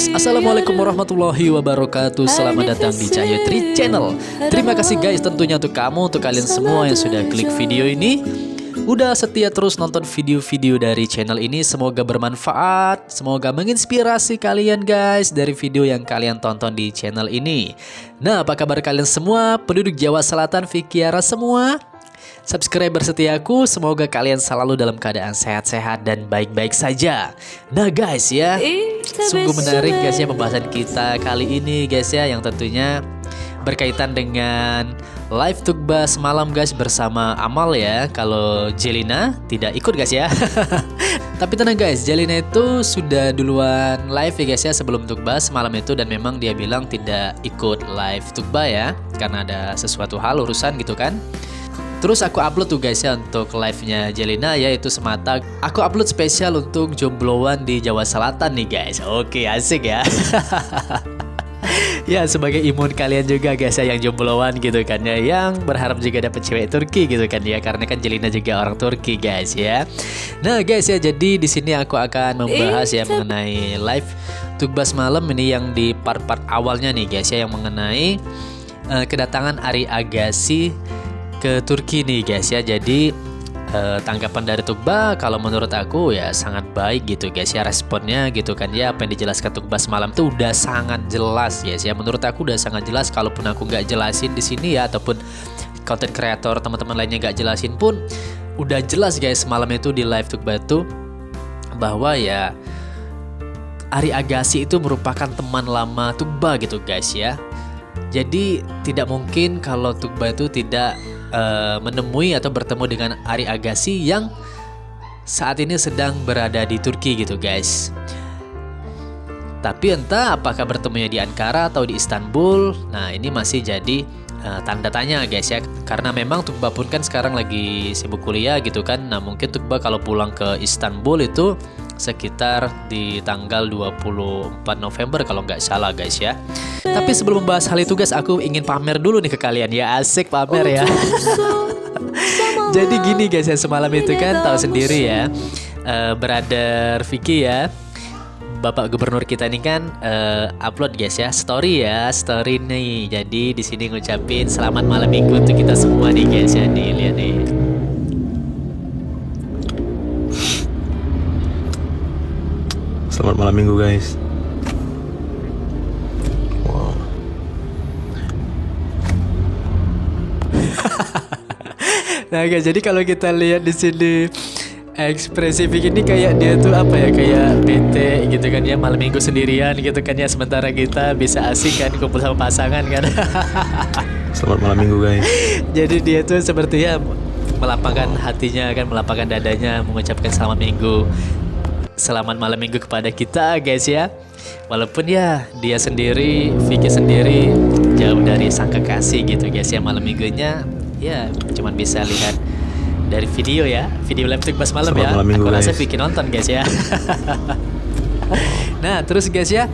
guys, assalamualaikum warahmatullahi wabarakatuh. Selamat datang di Cahyo Tri Channel. Terima kasih guys tentunya untuk kamu, untuk kalian semua yang sudah klik video ini, udah setia terus nonton video-video dari channel ini. Semoga bermanfaat, semoga menginspirasi kalian guys dari video yang kalian tonton di channel ini. Nah, apa kabar kalian semua, penduduk Jawa Selatan, Vikiara semua, subscriber setiaku, semoga kalian selalu dalam keadaan sehat-sehat dan baik-baik saja. Nah guys ya, sungguh menarik guys ya pembahasan kita kali ini guys ya, yang tentunya berkaitan dengan live tukba semalam guys bersama Amal ya. Kalau Jelina tidak ikut guys ya. Tapi tenang guys, Jelina itu sudah duluan live ya guys ya sebelum tukba semalam itu, dan memang dia bilang tidak ikut live tukba ya karena ada sesuatu hal urusan gitu kan. Terus aku upload tuh guys ya untuk live-nya Jelina, yaitu semata aku upload spesial untuk jombloan di Jawa Selatan nih guys. Oke, asik ya. Ya, sebagai imun kalian juga guys ya yang jombloan gitu kan ya, yang berharap juga dapat cewek Turki gitu kan ya, karena kan Jelina juga orang Turki guys ya. Nah guys ya, jadi di sini aku akan membahas ya mengenai live tukba malam ini yang di part-part awalnya nih guys ya, yang mengenai kedatangan Ari Agassi ke Turki nih guys ya. Jadi tanggapan dari Tukba kalau menurut aku ya sangat baik gitu guys ya, responnya gitu kan ya. Apa yang dijelaskan Tukba semalam tuh udah sangat jelas guys ya, menurut aku udah sangat jelas. Kalaupun aku nggak jelasin di sini ya, ataupun content creator teman-teman lainnya nggak jelasin pun udah jelas guys semalam itu di live Tukba tuh, bahwa ya Ari Agassi itu merupakan teman lama Tukba gitu guys ya. Jadi tidak mungkin kalau Tukba itu tidak menemui atau bertemu dengan Ari Agassi yang saat ini sedang berada di Turki gitu guys. Tapi entah apakah bertemunya di Ankara atau di Istanbul, nah ini masih jadi tanda tanya guys ya. Karena memang Tukba pun kan sekarang lagi sibuk kuliah gitu kan. Nah mungkin Tukba kalau pulang ke Istanbul itu sekitar di tanggal 24 November kalau nggak salah guys ya. Tapi sebelum membahas hal itu guys, aku ingin pamer dulu nih ke kalian ya. Asik pamer ya. Jadi gini guys ya, semalam itu kan tahu sendiri ya, brother Vicky ya, Bapak Gubernur kita ini kan upload guys ya story nih. Jadi di sini ngucapin selamat malam minggu untuk kita semua nih guys ya. Nih lihat nih. Selamat malam minggu guys. Wow. Nah guys, jadi kalau kita lihat di sini ekspresi Vicky ini kayak dia tuh apa ya, kayak bete gitu kan ya, malam minggu sendirian gitu kan ya, sementara kita bisa asik kan kumpul sama pasangan kan. Selamat malam minggu guys. Jadi dia tuh sepertinya melapangkan hatinya kan, melapangkan dadanya, mengucapkan selamat minggu, selamat malam minggu kepada kita guys ya. Walaupun ya dia sendiri, Vicky sendiri jauh dari sang kekasih gitu guys ya, malam minggunya ya cuman bisa lihat dari video ya, video live tukba malam ya. Malam minggu, aku rasa guys. Vicky nonton guys ya. Nah terus guys ya,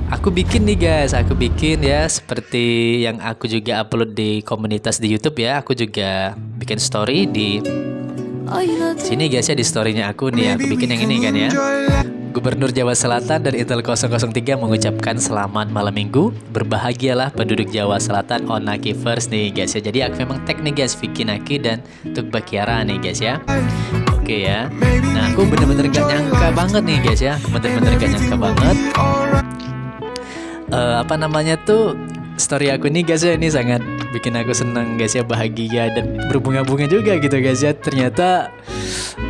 aku bikin nih guys, aku bikin ya seperti yang aku juga upload di komunitas di YouTube ya. Aku juga bikin story di sini guys ya, di storynya aku nih, aku bikin yang ini kan ya. Gubernur Jawa Selatan dan Intel 003 mengucapkan selamat malam minggu. Berbahagialah penduduk Jawa Selatan on Naki first nih guys ya. Jadi aku memang tag nih guys Vicky Naki dan Tukba Kiara nih guys ya. Oke ya. Nah aku bener-bener gak nyangka banget nih guys ya. Bener-bener gak nyangka banget. Apa namanya tuh, story aku nih guys ya, ini sangat bikin aku senang guys ya, bahagia dan berbunga-bunga juga gitu guys ya. Ternyata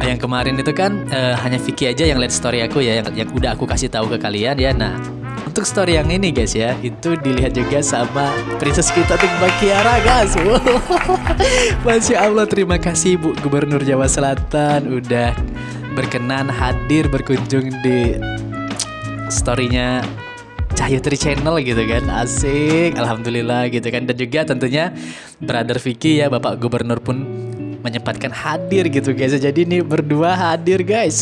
yang kemarin itu kan hanya Vicky aja yang lihat story aku ya, yang udah aku kasih tahu ke kalian ya. Nah untuk story yang ini guys ya, itu dilihat juga sama princess kita Tukba Kiara guys. Masya Allah, terima kasih Bu Gubernur Jawa Selatan udah berkenan hadir berkunjung di storynya Cahyo Tri Channel gitu kan. Asik, alhamdulillah gitu kan. Dan juga tentunya brother Vicky ya, Bapak Gubernur pun menyempatkan hadir gitu guys. Jadi ini berdua hadir guys.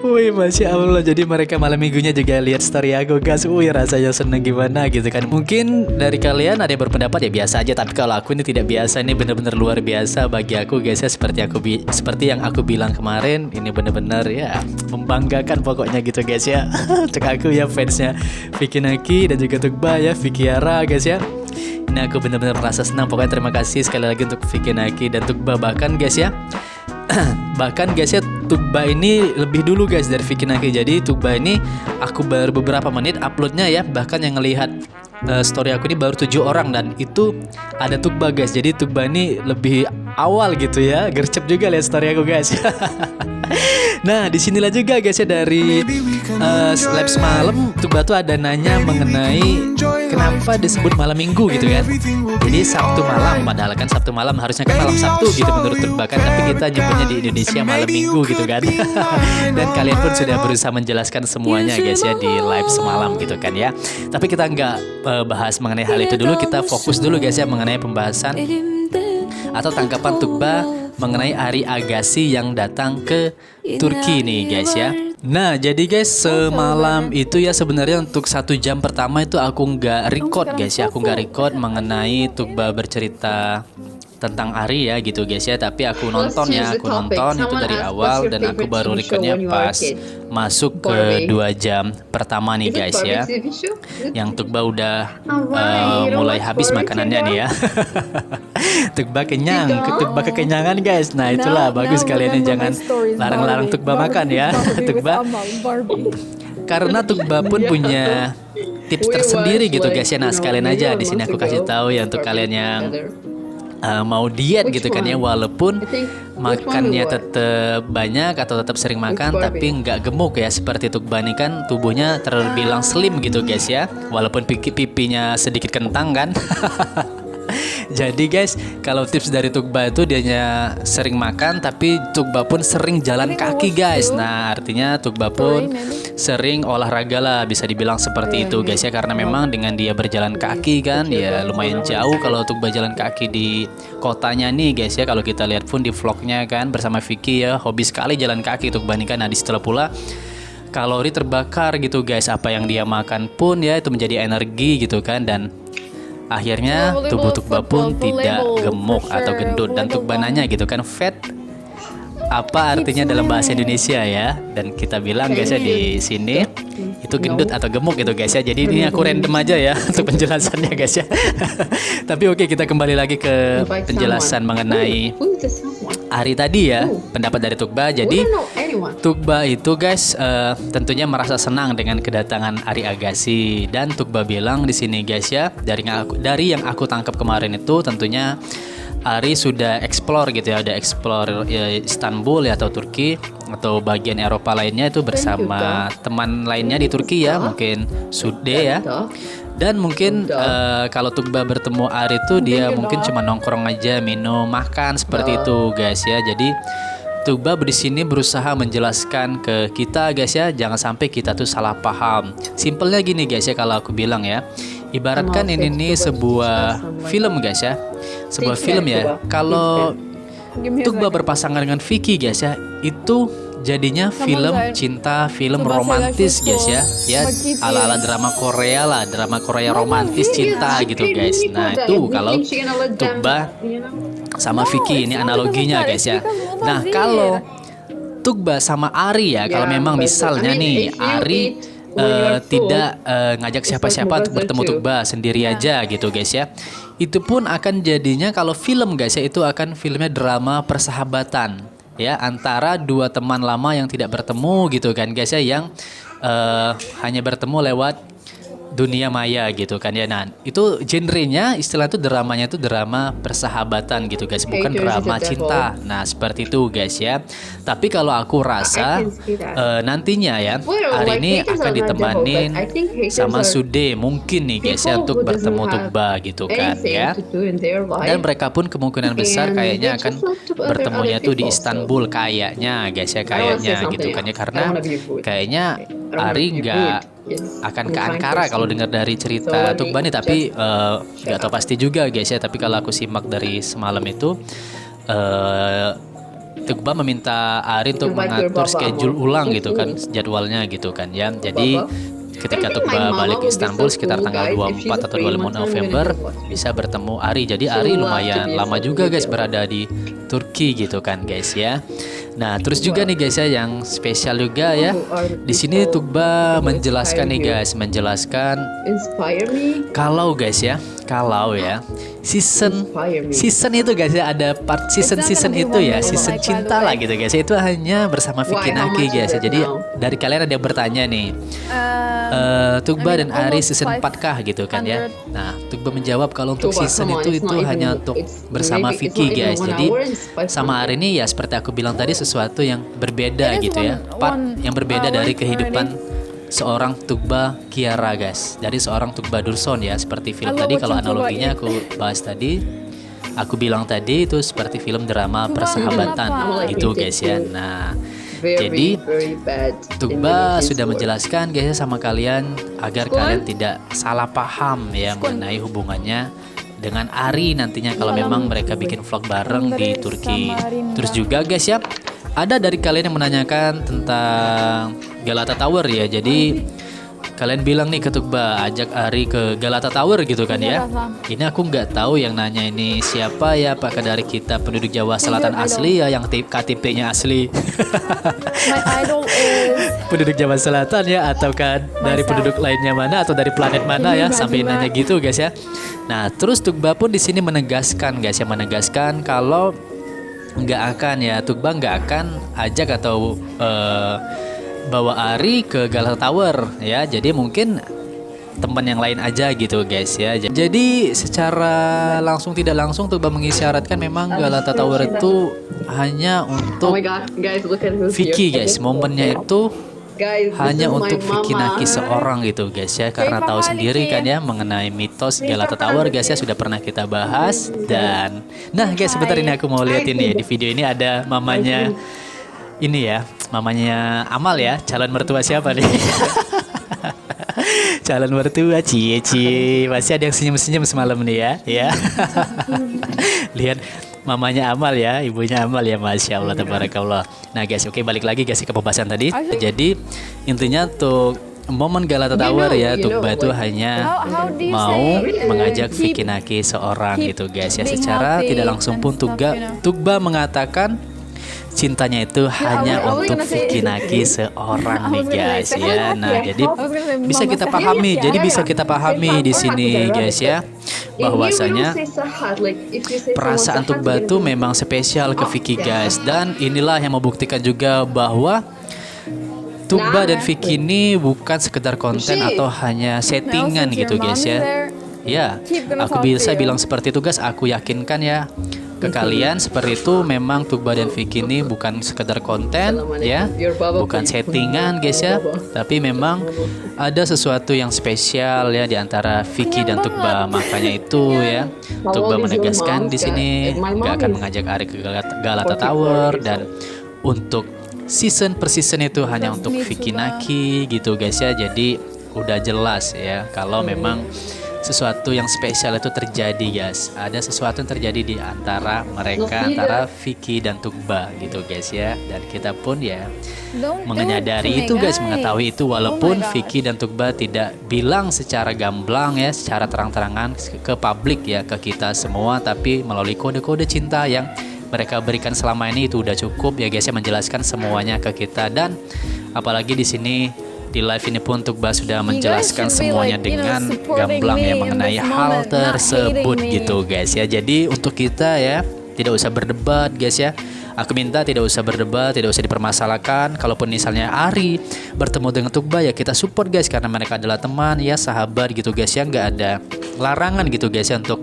Wih, Masya Allah. Jadi mereka malam minggunya juga lihat story aku, guys. Wih, rasanya seneng gimana gitu kan. Mungkin dari kalian ada yang berpendapat ya biasa aja, tapi kalau aku ini tidak biasa. Ini bener-bener luar biasa bagi aku, guys ya. Seperti yang aku bilang kemarin, ini bener-bener ya membanggakan pokoknya gitu, guys ya. Untuk aku ya, fansnya Vicky Naki dan juga Tugba ya, Vicky Ara, guys ya. Ini aku bener-bener merasa senang. Pokoknya terima kasih sekali lagi untuk Vicky Naki dan Tugba. Bahkan guys ya, bahkan guys ya, Tugba ini lebih dulu guys dari Vicky Naki. Jadi Tugba ini aku baru beberapa menit uploadnya ya. Bahkan yang ngelihat story aku ini baru 7 orang, dan itu ada Tugba guys. Jadi Tugba ini lebih awal gitu ya. Gercep juga lihat story aku, guys. Nah, disinilah juga guys ya, dari live semalam Tugba tuh ada nanya mengenai kenapa disebut malam minggu gitu kan. Jadi Sabtu malam, padahal kan Sabtu malam harusnya kan malam Sabtu gitu menurut Tugba kan, tapi kita nyebutnya di Indonesia malam minggu gitu kan. Dan kalian pun sudah berusaha menjelaskan semuanya guys ya di live semalam gitu kan ya. Tapi kita nggak bahas mengenai hal itu dulu, kita fokus dulu guys ya mengenai pembahasan atau tanggapan Tugba mengenai Ari Agassi yang datang ke Turki nih guys ya. Nah jadi guys, semalam itu ya sebenarnya untuk 1 jam pertama itu aku nggak record guys ya. Aku nggak record mengenai Tugba bercerita tentang Ari ya gitu guys ya. Tapi aku nonton ya, aku nonton itu dari awal, dan aku baru recordnya pas masuk ke 2 jam pertama nih guys ya. Yang Tugba udah mulai habis makanannya nih ya. Tugba kenyang, Tugba kekenyangan guys. Nah itulah bagus, kalian jangan larang-larang Tugba makan ya. Tugba, karena Tugba pun punya tips tersendiri gitu guys ya. Nah sekalian aja di sini aku kasih tahu ya untuk kalian yang mau diet gitu kan ya, walaupun makannya tetap banyak atau tetap sering makan tapi nggak gemuk ya. Seperti Tugba nih kan tubuhnya terbilang slim gitu guys ya, walaupun pipinya sedikit kentang kan. Jadi guys, kalau tips dari Tugba itu dianya sering makan, tapi Tugba pun sering jalan kaki guys. Nah artinya Tugba pun sering olahraga lah, bisa dibilang seperti itu guys ya. Karena memang dengan dia berjalan kaki kan ya lumayan jauh kalau Tugba jalan kaki di kotanya nih guys ya. Kalau kita lihat pun di vlognya kan bersama Vicky ya, hobi sekali jalan kaki Tugba nih kan. Nah disitulah pula kalori terbakar gitu guys. Apa yang dia makan pun ya itu menjadi energi gitu kan, dan akhirnya tubuh Tugba pun tidak gemuk atau gendut. Dan Tugba nanya gitu kan, fat apa artinya dalam bahasa Indonesia ya? Dan kita bilang guys ya di sini itu gendut atau gemuk gitu guys ya. Jadi ini aku random aja ya untuk penjelasannya guys ya. Tapi oke, kita kembali lagi ke penjelasan mengenai Ari tadi ya, pendapat dari Tugba. Jadi Tugba itu guys tentunya merasa senang dengan kedatangan Ari Agassi, dan Tugba bilang di sini guys ya, dari yang aku tangkap kemarin itu tentunya Ari sudah explore gitu ya, udah explore Istanbul ya atau Turki atau bagian Eropa lainnya itu bersama teman lainnya di Turki ya, mungkin Sude ya. Dan mungkin kalau Tugba bertemu Ari itu dia mungkin cuma nongkrong aja, minum, makan seperti itu guys ya. Jadi Tugba di sini berusaha menjelaskan ke kita guys ya, jangan sampai kita tuh salah paham. Simpelnya gini guys ya, kalau aku bilang ya, ibaratkan ini nih sebuah film guys ya, sebuah film ya. Kalau Tugba berpasangan dengan Vicky guys ya, itu jadinya film cinta, film romantis guys ya, ya ala-ala drama Korea lah, drama Korea romantis cinta gitu guys. Nah itu kalau Tugba sama Vicky, ini analoginya guys ya. Nah kalau Tugba sama Ari ya, kalau memang misalnya nih Ari tidak ngajak siapa-siapa untuk bertemu Tugba, sendiri aja gitu guys ya, itu pun akan jadinya kalau film guys ya, itu akan filmnya drama persahabatan ya, antara dua teman lama yang tidak bertemu gitu kan guys ya, yang hanya bertemu lewat dunia maya gitu kan ya. Nah itu genrenya, istilah itu dramanya itu drama persahabatan gitu guys, bukan drama cinta. Nah seperti itu guys ya. Tapi kalau aku rasa nantinya ya hari ini akan ditemanin sama Sude mungkin nih guys ya, untuk bertemu Tugba gitu kan ya. Dan mereka pun kemungkinan besar kayaknya akan bertemunya tuh di Istanbul kayaknya guys ya, kayaknya gitu kan ya. Karena kayaknya Ari nggak akan ke Ankara kalau dengar dari cerita Tugba nih, tapi nggak tahu pasti juga guys ya. Tapi kalau aku simak dari semalam itu Tugba meminta Ari untuk mengatur schedule ulang gitu kan, jadwalnya gitu kan ya. Jadi ketika Tugba balik ke Istanbul sekitar tanggal 24 atau 25 November bisa bertemu Ari. Jadi Ari lumayan lama juga guys berada di Turki gitu kan guys ya. Nah, terus juga nih guys ya yang spesial juga ya. Di sini Tugba menjelaskan nih guys, menjelaskan kalau guys ya, kalau ya season itu guys ya, ada part season itu ya, season cinta lah gitu guys. Itu hanya bersama Vicky Naki guys ya. Jadi dari kalian ada yang bertanya nih, Tugba dan Ari season 4 kah gitu kan ya. Nah, Tugba menjawab kalau untuk season itu hanya untuk bersama Vicky guys. Jadi sama Ari ini ya seperti aku bilang tadi, sesuatu yang berbeda gitu ya, part yang berbeda dari kehidupan seorang Tugba Kiara guys, dari seorang Tugba Durson ya, seperti film tadi. Kalau analoginya aku bahas tadi, aku bilang tadi itu seperti film drama persahabatan gitu guys ya. Nah, jadi Tugba sudah menjelaskan guys sama kalian agar kalian tidak salah paham ya mengenai hubungannya dengan Ari nantinya kalau memang mereka bikin vlog bareng di Turki. Terus juga guys ya, ada dari kalian yang menanyakan tentang Galata Tower ya. Jadi kalian bilang nih ke Tugba ajak Ari ke Galata Tower gitu kan ya. Ini aku nggak tahu yang nanya ini siapa ya, apakah dari kita penduduk Jawa Selatan asli ya yang KTP-nya asli penduduk Jawa Selatan ya, ataukah dari penduduk lainnya mana atau dari planet mana ya, sampai nanya gitu guys ya. Nah, terus Tugba pun di sini menegaskan guys ya, menegaskan kalau nggak akan ya, Tugba nggak akan ajak atau bawa Ari ke Galata Tower ya. Jadi mungkin teman yang lain aja gitu guys ya. Jadi secara langsung tidak langsung Tugba mengisyaratkan memang Galata Tower itu hanya untuk Vicky guys. Momennya itu hanya untuk Vicky Naki seorang gitu guys ya, karena tahu sendiri kan ya mengenai mitos Galata Tower guys ya, sudah pernah kita bahas. Dan nah guys, sebentar ini aku mau lihat ini ya, di video ini ada mamanya ini ya, mamanya Amal ya, calon mertua siapa nih? Calon mertua cie, masih ada yang senyum-senyum semalam nih ya, ya. Lihat mamanya Amal ya, ibunya Amal ya, masya Allah, tabarakallah. Nah guys, oke, balik lagi guys ke pembahasan tadi. Jadi intinya tuh momen Galata Tower ya, Tugba itu hanya mau mengajak Vicky Naki seorang gitu guys ya. Secara tidak langsung pun Tugba mengatakan cintanya itu hanya untuk Vicky Naki seorang nih guys ya. Nah, jadi bisa kita pahami, di sini guys ya, bahwasanya perasaan Tugba itu memang spesial ke Vicky guys. Dan inilah yang membuktikan juga bahwa Tugba dan Vicky ini bukan sekedar konten atau hanya settingan gitu guys ya. Ya, aku bisa bilang seperti itu guys, aku yakinkan ya ke kalian seperti itu. Memang Tugba dan Vicky ini bukan sekedar konten ya, bukan settingan guys ya, tapi memang ada sesuatu yang spesial ya di antara Vicky dan Tugba. Makanya itu ya, Tugba menegaskan di sini gak akan mengajak Ari ke Galata Tower, dan untuk season per season itu hanya untuk Vicky Naki gitu guys ya. Jadi udah jelas ya kalau memang sesuatu yang spesial itu terjadi guys. Ada sesuatu yang terjadi di antara mereka, antara Vicky dan Tugba gitu guys ya. Dan kita pun ya menyadari itu guys, mengetahui itu, walaupun Vicky dan Tugba tidak bilang secara gamblang ya, secara terang-terangan ke publik ya, ke kita semua, tapi melalui kode-kode cinta yang mereka berikan selama ini itu udah cukup ya guys ya, menjelaskan semuanya ke kita. Dan apalagi di sini di live ini pun Tugba sudah menjelaskan semuanya dengan gamblang ya mengenai hal tersebut gitu guys ya. Jadi untuk kita ya tidak usah berdebat guys ya. Aku minta tidak usah berdebat, tidak usah dipermasalahkan. Kalaupun misalnya Ari bertemu dengan Tugba ya kita support guys, karena mereka adalah teman ya, sahabat gitu guys ya. Nggak ada larangan gitu guys ya untuk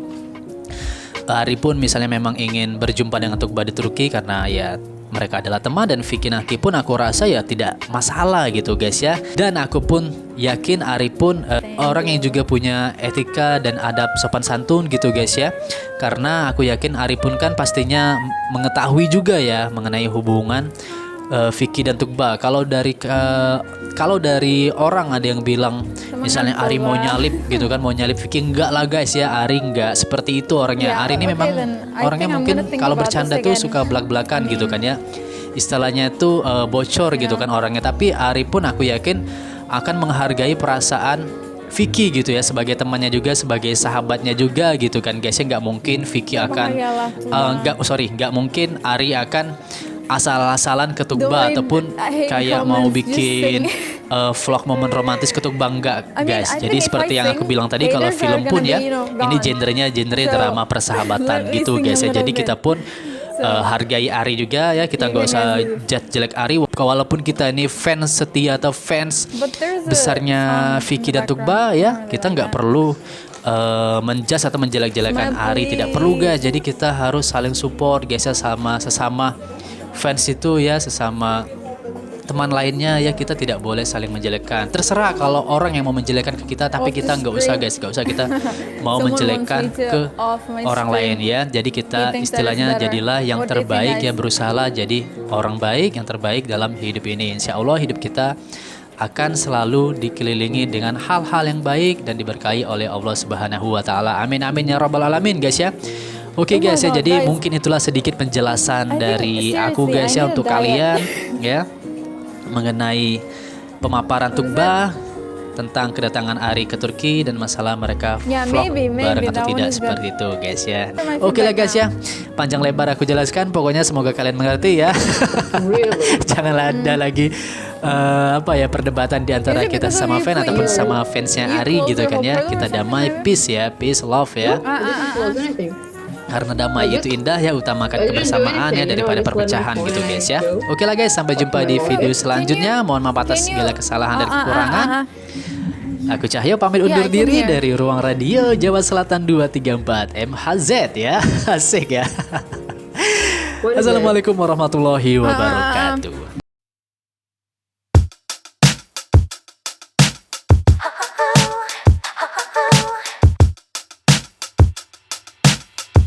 Ari pun misalnya memang ingin berjumpa dengan Tugba di Turki, karena ya mereka adalah teman. Dan Vicky Naki pun aku rasa ya tidak masalah gitu guys ya. Dan aku pun yakin Ari pun orang yang juga punya etika dan adab sopan santun gitu guys ya. Karena aku yakin Ari pun kan pastinya mengetahui juga ya mengenai hubungan Vicky dan Tugba. Kalau dari orang ada yang bilang misalnya Ari mau nyalip gitu kan, mau nyalip Vicky, enggak lah guys ya, Ari enggak seperti itu orangnya. Ari ini memang orangnya mungkin kalau bercanda tuh suka belak-belakan gitu kan ya, istilahnya itu bocor gitu kan orangnya. Tapi Ari pun aku yakin akan menghargai perasaan Vicky gitu ya, sebagai temannya juga, sebagai sahabatnya juga gitu kan guys ya. Nggak mungkin Vicky akan nggak mungkin Ari akan asal-asalan ke Tugba ataupun kayak mau bikin vlog momen romantis ke Tugba, enggak guys. Jadi seperti yang aku bilang tadi, kalau film pun ya ini genre drama persahabatan gitu guys ya. Jadi kita pun hargai Ari juga ya, kita nggak usah judge jelek Ari walaupun kita ini fans setia atau fans besarnya Vicky dan Tugba ya. Kita nggak perlu menjas atau menjelek-jelekan Ari, tidak perlu guys. Jadi kita harus saling support guys ya, sama sesama fans itu ya, sesama teman lainnya ya. Kita tidak boleh saling menjelekkan. Terserah kalau orang yang mau menjelekkan ke kita, tapi kita nggak usah guys, nggak usah kita mau menjelekkan ke orang lain ya. Jadi kita istilahnya jadilah yang terbaik ya, berusahalah jadi orang baik yang terbaik dalam hidup ini. Insya Allah hidup kita akan selalu dikelilingi dengan hal-hal yang baik dan diberkahi oleh Allah Subhanahu wa taala. Amin amin ya rabbal alamin guys ya. Oke guys ya, jadi mungkin itulah sedikit penjelasan dari aku guys ya untuk kalian ya, mengenai pemaparan Tugba tentang kedatangan Ari ke Turki dan masalah mereka vlog bareng atau tidak, seperti itu guys ya. Oke lah guys ya, panjang lebar aku jelaskan, pokoknya semoga kalian mengerti ya. Jangan ada lagi perdebatan di antara kita sama fan ataupun sama fansnya Ari gitu kan ya. Kita damai, peace ya, peace, love ya. Karena damai itu indah ya, utamakan kebersamaan ya daripada perpecahan gitu guys ya. Oke lah guys, sampai jumpa di video selanjutnya. Mohon maaf atas segala kesalahan dan kekurangan. Aku Cahyo pamit undur diri dari Ruang Radio Jawa Selatan 234 MHZ ya. Asik ya. Assalamualaikum warahmatullahi wabarakatuh.